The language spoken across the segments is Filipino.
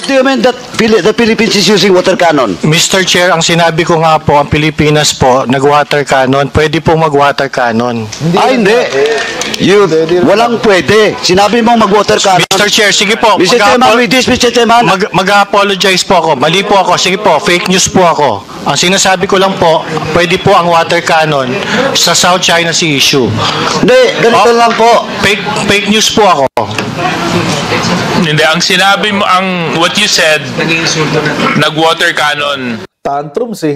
What do you mean that the Philippines is using water cannon? Mr. Chair, ang sinabi ko nga po, ang Pilipinas po, nag-water cannon, pwede po mag-water cannon. Hindi. Walang pwede. Sinabi mo mag-water cannon. Mr. Chair, sige po. Mr. Chairman, with this, Mr. Chairman. Mag-apologize po ako. Mali po ako. Sige po, fake news po ako. Ang sinasabi ko lang po, pwede po ang water cannon sa South China Sea issue. Hindi, ganito lang po. Fake news po ako. Hindi, ang sinabi mo, what you said, nag-water cannon. Tantrums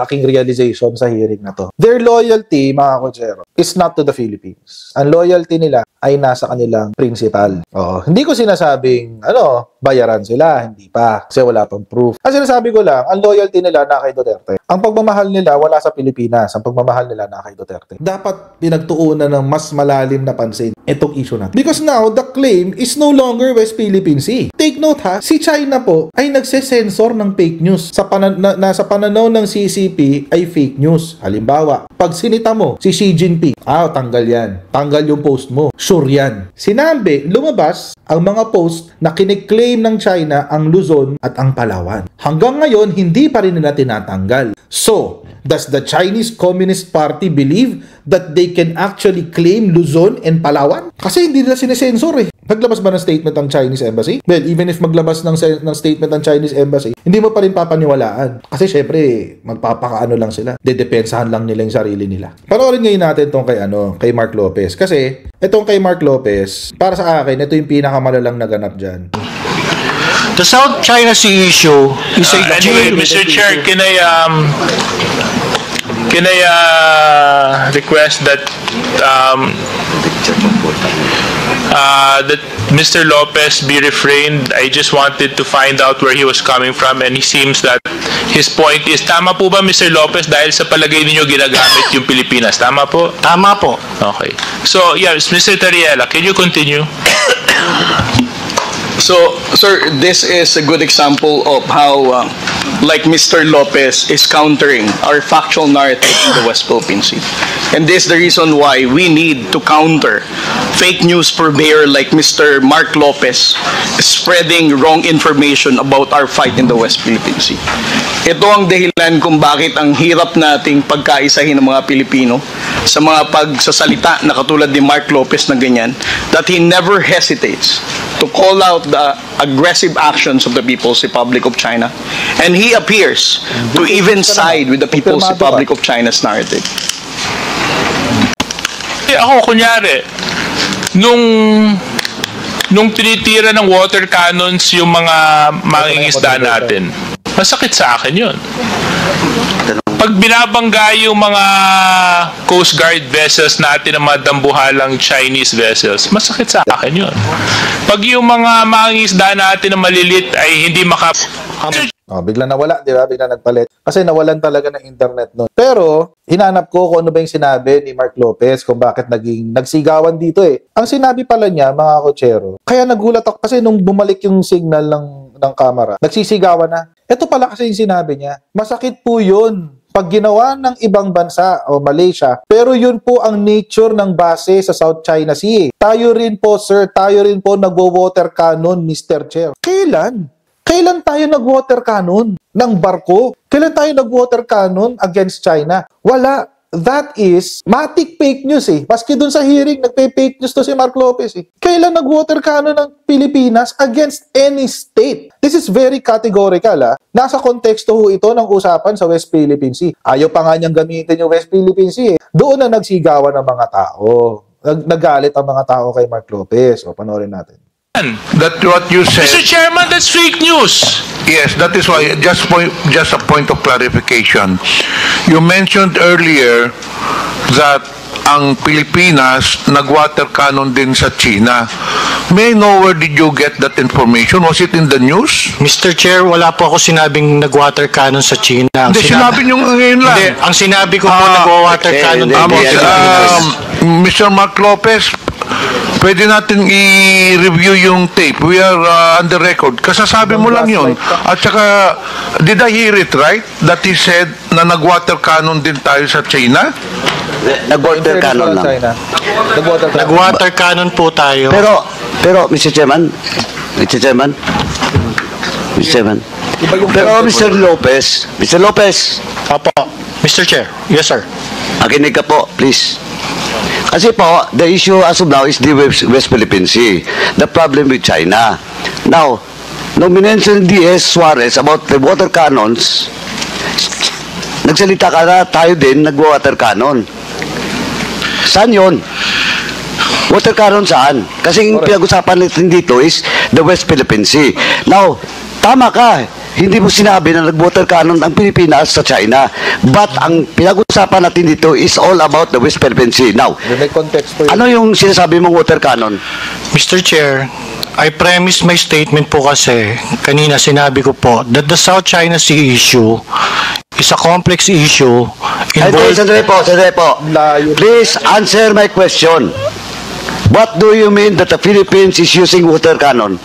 aking realization sa hearing na to. Their loyalty, mga kotsero, is not to the Philippines. Ang loyalty nila ay nasa kanilang principal. Hindi ko sinasabing, bayaran sila, hindi pa. Kasi wala pang proof. Ang sinasabi ko lang, ang loyalty nila na kay Duterte. Ang pagmamahal nila wala sa Pilipinas. Ang pagmamahal nila na kay Duterte. Dapat pinagtuunan ng mas malalim na pansin itong issue natin. Because now, the claim is no longer West Philippine Sea. Take note ha, si China po ay nagsesensor ng fake news. Nasa pananaw ng CCP ay fake news. Halimbawa, pag sinita mo si Xi Jinping, tanggal yan. Tanggal yung post mo. Sure yan. Sinabi, lumabas ang mga post na kiniklaim ng China ang Luzon at ang Palawan. Hanggang ngayon, hindi pa rin nila tinatanggal. So, does the Chinese Communist Party believe that they can actually claim Luzon and Palawan? Kasi hindi nila sinesensor Naglabas ba ng statement ang Chinese Embassy? Well, even if maglabas ng statement ang Chinese Embassy, hindi mo pa rin papaniwalaan. Kasi syempre, magpapakaano lang sila. Dedepensahan lang nila yung sarili nila. Panoorin ngayon natin itong kay Mark Lopez. Kasi, itong kay Mark Lopez, para sa akin, ito yung pinakamalalang naganap dyan. The South China Sea issue is anyway, Mr. Chair, can I request that that Mr. Lopez be refrained? I just wanted to find out where he was coming from, and he seems that his point is, tama po ba Mr. Lopez, dahil sa palagay ninyo ginagamit yung Pilipinas? Tama po? Tama po. Okay. So, yes, Mr. Tariela, can you continue? So, sir, this is a good example of how, like Mr. Lopez is countering our factual narrative in the West Philippine Sea. And this is the reason why we need to counter fake news purveyor like Mr. Mark Lopez spreading wrong information about our fight in the West Philippine Sea. Ito ang dahilan kung bakit ang hirap nating pagkaisahin ng mga Pilipino sa mga pagsasalita na katulad ni Mark Lopez na ganyan, that he never hesitates to call out the aggressive actions of the People's Republic of China, and he appears to even side with the People's Republic of China's narrative. Ako, kunyari, nung tinitira ng water cannons yung mga mangingisda natin, masakit sa akin yun. Pag binabangga yung mga Coast Guard vessels natin ng mga dambuhalang Chinese vessels, masakit sa akin yun. Pag yung mga mangingisda natin na malilit ay hindi bigla nawala, di ba? Bigla nagpalit. Kasi nawalan talaga ng internet noon. Pero, hinanap ko kung ano ba yung sinabi ni Mark Lopez kung bakit nagsigawan dito Ang sinabi pala niya, mga kotsero, kaya nagulat ako kasi nung bumalik yung signal ng camera, nagsisigawan na. Ito pala kasi yung sinabi niya, masakit po yun pag ginawa ng ibang bansa o Malaysia, pero yun po ang nature ng base sa South China Sea. Tayo rin po, sir, nagwo-water cannon, Mr. Chair. Kailan? Kailan tayo nag-water cannon ng barko? Kailan tayo nag-water cannon against China? Wala. That is matic fake news Maski dun sa hearing, nagpe-fake news to si Mark Lopez Kailan nag-water cannon ng Pilipinas against any state? This is very categorical Nasa konteksto ito ng usapan sa West Philippine Sea. Ayaw pa nga niyang gamitin yung West Philippine Sea Doon na nagsigawan ng mga tao. Nagalit ang mga tao kay Mark Lopez. Panoorin natin. That what you said. Mr. Chairman, that's fake news. Yes, that is why just a point of clarification. You mentioned earlier that ang Pilipinas nag-water cannon din sa China. May I know where did you get that information? Was it in the news? Mr. Chair, wala po ako sinabing nag-water cannon sa China. Hindi, sinabi nyo ngayon lang. Hindi, ang sinabi ko po nag-water cannon din sa Pilipinas. Mr. Mark Lopez, pwede natin i-review yung tape. We are on the record. Kasasabi mo lang yun. At saka, did I hear it right? That he said na nag-water cannon din tayo sa China? Nag-water cannon lang. Nag-water cannon po tayo. Pero Mr. Chairman, Mr. Chairman. Iba yung Pero Mr. Lopez, Opo, Mr. Chair. Yes, sir. makinig ka po, please. Kasi po, the issue as of now is the West Philippine Sea. The problem with China. Now, nung minention D.S. Suarez about the water cannons, nagsalita ka na, tayo din nag-water cannon. Saan yun? Water cannon saan? Kasi yung pinag-usapan natin dito is the West Philippine Sea. Now, tama ka. Hindi mo sinabi na nag-water cannon ang Pilipinas sa China. But ang pinag-usapan natin dito is all about the West Philippine Sea. Now, may context po yun. ano yung sinasabi mong water cannon? Mr. Chair, I premise my statement po kasi kanina sinabi ko po that the South China Sea issue is a complex issue involved. Sandali po. Layo. Please answer my question. What do you mean that the Philippines is using water cannon?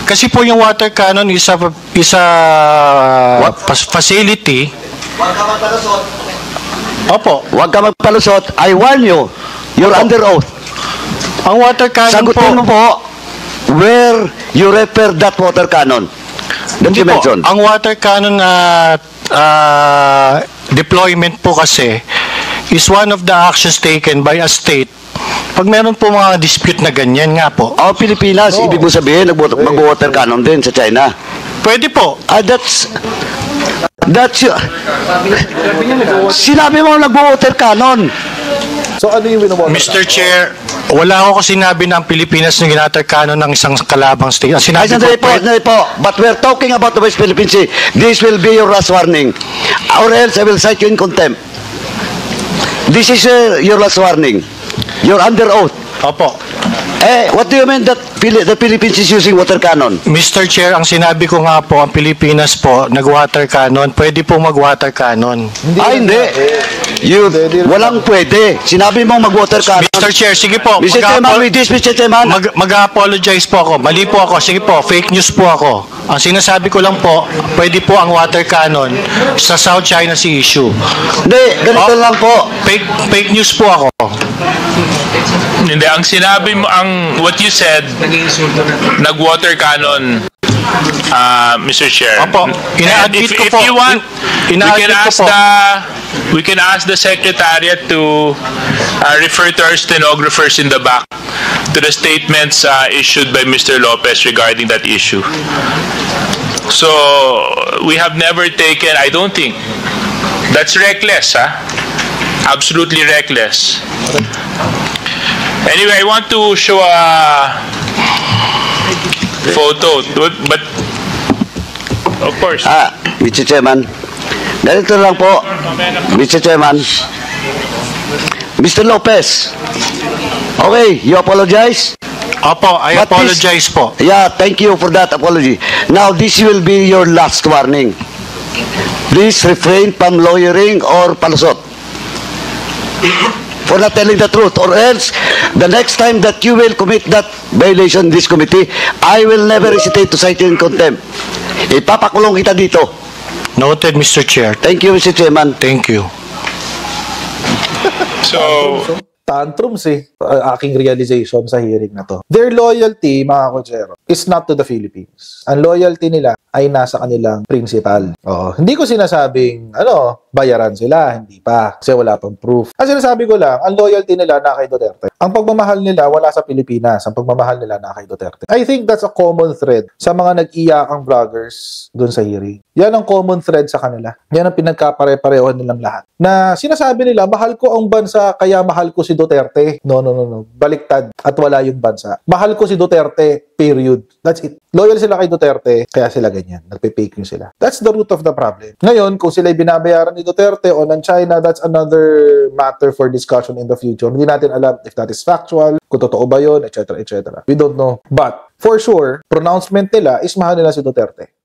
Kasi po yung water cannon is a facility. Huwag ka magpalusot. Opo, Huwag ka magpalusot. I warn you. You're under oath. ang water cannon Sagutin mo po. po where you refer that water cannon. That Hindi you po, mentioned. ang water cannon deployment po kasi is one of the actions taken by a state pag meron po mga dispute na ganyan nga po. Oh, Pilipinas, ibig mo sabihin, mag-water cannon din sa China. Pwede po. That's sinabi mo nag-water cannon. So ano yung winawater? Mr. Chair, wala ako sinabi na ang Pilipinas na ginater cannon ng isang kalabang state. Ang Ay, sinabi ko sandali po. But we're talking about the West Philippine Sea. This will be your last warning. Or else I will cite you in contempt. This is your last warning. You're under oath. Opo. What do you mean that the Philippines is using water cannon? Mr. Chair, ang sinabi ko nga po, ang Pilipinas po, nag-water cannon, pwede po mag-water cannon. Hindi. Walang pwede. Sinabi mong mag-water cannon. Mr. Chair, sige po. Mr. Chairman, with this, Mr. Chairman. Mag-apologize po ako. Mali po ako. Sige po, fake news po ako. Ang sinasabi ko lang po, pwede po ang water cannon sa South China Sea issue. Hindi, ganito lang po. Fake news po ako. Hindi, ang sinabi mo, what you said, nag-water cannon, Mr. Chair. Opo, ina-admit ko if po. you want, Ina-admit ko po. we can ask the Secretariat to refer to our stenographers in the back to the statements issued by Mr. Lopez regarding that issue. So, we have never taken, I don't think, that's reckless, absolutely reckless. Anyway, I want to show a photo, but of course. Mr. Chairman. Ganito lang po. Mr. Chairman. Mr. Lopez. Okay, you apologize? Opo, I But this- apologize po. Yeah, thank you for that apology. Now, this will be your last warning. Please refrain from lawyering or palusot. For not telling the truth, or else the next time that you will commit that violation in this committee, I will never hesitate to cite you in contempt. Ipapakulong kita dito. Noted, Mr. Chair. Thank you, Mr. Chairman. Thank you. So, Tantrums aking realization sa hearing na to. Their loyalty, mga kotsero, is not to the Philippines. Ang loyalty nila ay nasa kanilang principal. Hindi ko sinasabing, bayaran sila, hindi pa. Kasi wala pang proof. Ang sinasabi ko lang, ang loyalty nila na kay Duterte. Ang pagmamahal nila wala sa Pilipinas. Ang pagmamahal nila na kay Duterte. I think that's a common thread sa mga nag-iyakang vloggers dun sa hearing. Yan ang common thread sa kanila. Yan ang pinagkapare-pareho nilang lahat. Na sinasabi nila, mahal ko ang bansa, kaya mahal ko si Duterte. No. Baliktad. At wala yung bansa. Mahal ko si Duterte, period. That's it. Loyal sila kay Duterte, kaya sila ganyan. Nagpe-fake news sila. That's the root of the problem. Ngayon, kung sila'y binabayaran ni Duterte o ng China, that's another matter for discussion in the future. Hindi natin alam if that is factual, kung totoo ba yun, etc. We don't know. But, for sure, pronouncement nila is mahal nila si Duterte.